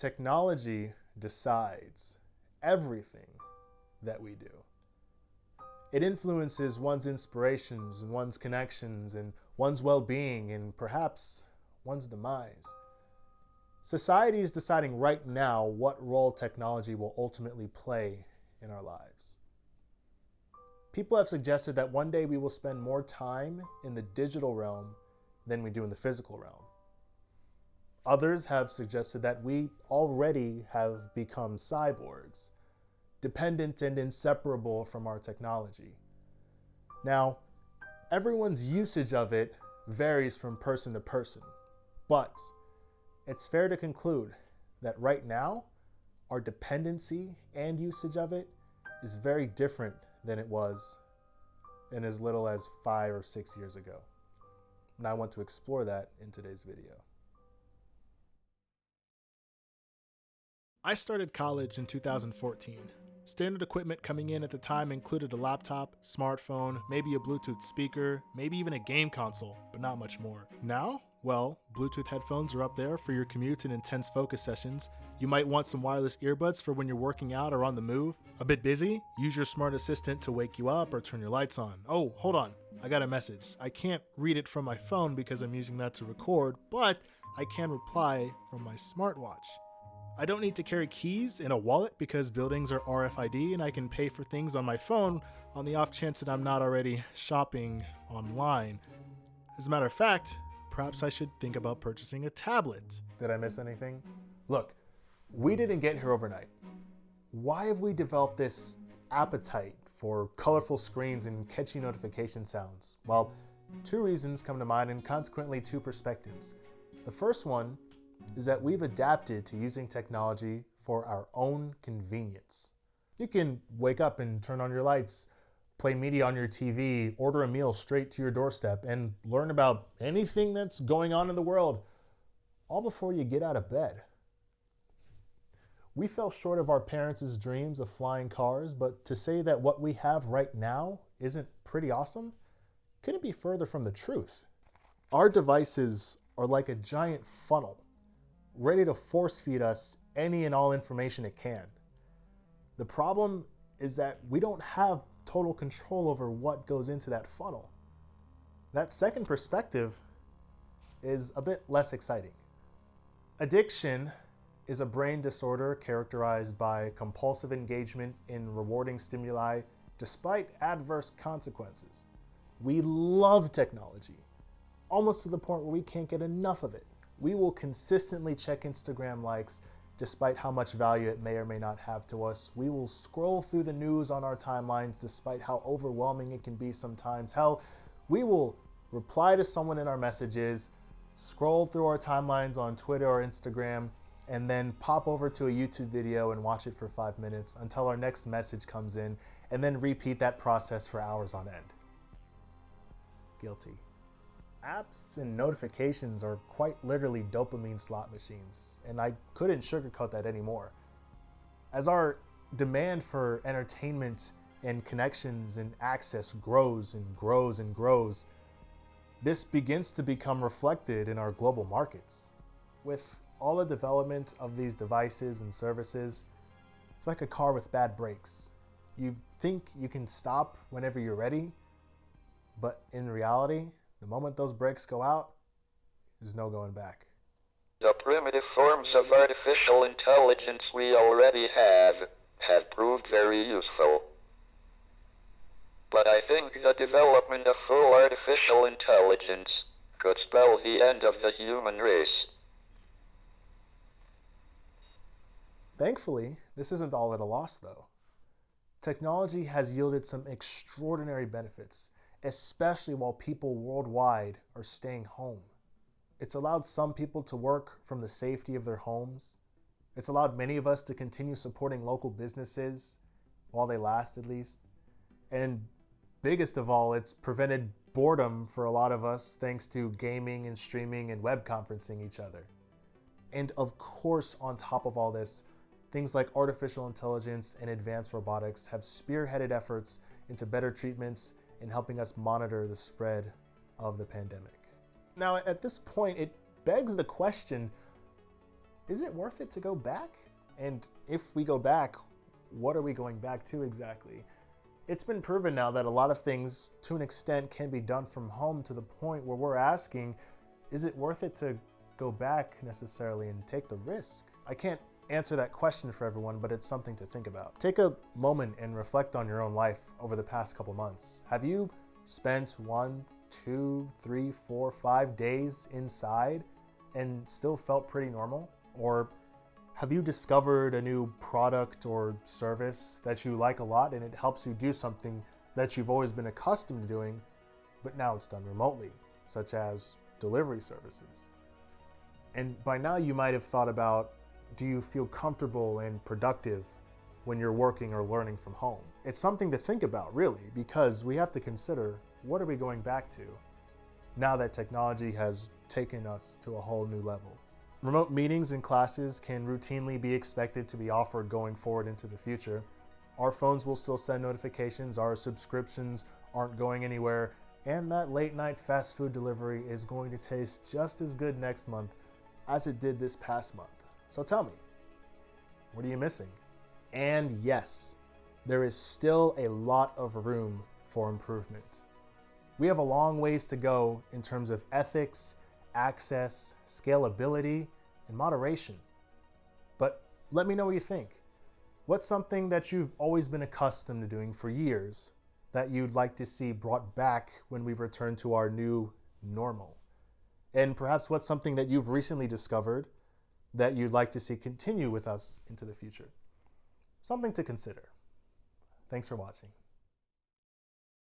Technology decides everything that we do. It influences one's inspirations and one's connections and one's well-being and perhaps one's demise. Society is deciding right now what role technology will ultimately play in our lives. People have suggested that one day we will spend more time in the digital realm than we do in the physical realm. Others have suggested that we already have become cyborgs, dependent and inseparable from our technology. Now, everyone's usage of it varies from person to person, but it's fair to conclude that right now, our dependency and usage of it is very different than it was in as little as 5 or 6 years ago. And I want to explore that in today's video. I started college in 2014. Standard equipment coming in at the time included a laptop, smartphone, maybe a Bluetooth speaker, maybe even a game console, but not much more. Now, well, Bluetooth headphones are up there for your commutes and intense focus sessions. You might want some wireless earbuds for when you're working out or on the move. A bit busy? Use your smart assistant to wake you up or turn your lights on. Oh, hold on, I got a message. I can't read it from my phone because I'm using that to record, but I can reply from my smartwatch. I don't need to carry keys in a wallet because buildings are RFID and I can pay for things on my phone on the off chance that I'm not already shopping online. As a matter of fact, perhaps I should think about purchasing a tablet. Did I miss anything? Look, we didn't get here overnight. Why have we developed this appetite for colorful screens and catchy notification sounds? Well, 2 reasons come to mind and consequently 2 perspectives. The first one is that we've adapted to using technology for our own convenience. You can wake up and turn on your lights, play media on your TV, order a meal straight to your doorstep, and learn about anything that's going on in the world, all before you get out of bed. We fell short of our parents' dreams of flying cars, but to say that what we have right now isn't pretty awesome couldn't be further from the truth. Our devices are like a giant funnel, ready to force feed us any and all information it can. The problem is that we don't have total control over what goes into that funnel. That second perspective is a bit less exciting. Addiction is a brain disorder characterized by compulsive engagement in rewarding stimuli despite adverse consequences. We love technology, almost to the point where we can't get enough of it. We will consistently check Instagram likes despite how much value it may or may not have to us. We will scroll through the news on our timelines despite how overwhelming it can be sometimes. Hell, we will reply to someone in our messages, scroll through our timelines on Twitter or Instagram, and then pop over to a YouTube video and watch it for 5 minutes until our next message comes in, and then repeat that process for hours on end. Guilty. Apps and notifications are quite literally dopamine slot machines, and I couldn't sugarcoat that anymore. As our demand for entertainment and connections and access grows and grows and grows, this begins to become reflected in our global markets. With all the development of these devices and services, it's like a car with bad brakes. You think you can stop whenever you're ready, but in reality, the moment those brakes go out, there's no going back. The primitive forms of artificial intelligence we already have proved very useful. But I think the development of full artificial intelligence could spell the end of the human race. Thankfully, this isn't all at a loss though. Technology has yielded some extraordinary benefits, especially while people worldwide are staying home. It's allowed some people to work from the safety of their homes. It's allowed many of us to continue supporting local businesses while they last at least. And biggest of all, it's prevented boredom for a lot of us thanks to gaming and streaming and web conferencing each other. And of course, on top of all this, things like artificial intelligence and advanced robotics have spearheaded efforts into better treatments in helping us monitor the spread of the pandemic. Now, at this point, it begs the question, is it worth it to go back? And if we go back, what are we going back to exactly? It's been proven now that a lot of things, to an extent, can be done from home, to the point where we're asking, is it worth it to go back necessarily and take the risk? I can't answer that question for everyone, but it's something to think about. Take a moment and reflect on your own life over the past couple months. Have you spent 1, 2, 3, 4, 5 days inside and still felt pretty normal? Or have you discovered a new product or service that you like a lot and it helps you do something that you've always been accustomed to doing, but now it's done remotely, such as delivery services? And by now you might have thought about, do you feel comfortable and productive when you're working or learning from home? It's something to think about, really, because we have to consider, what are we going back to now that technology has taken us to a whole new level? Remote meetings and classes can routinely be expected to be offered going forward into the future. Our phones will still send notifications, our subscriptions aren't going anywhere, and that late night fast food delivery is going to taste just as good next month as it did this past month. So tell me, what are you missing? And yes, there is still a lot of room for improvement. We have a long ways to go in terms of ethics, access, scalability, and moderation. But let me know what you think. What's something that you've always been accustomed to doing for years that you'd like to see brought back when we return to our new normal? And perhaps what's something that you've recently discovered that you'd like to see continue with us into the future? Something to consider. Thanks for watching.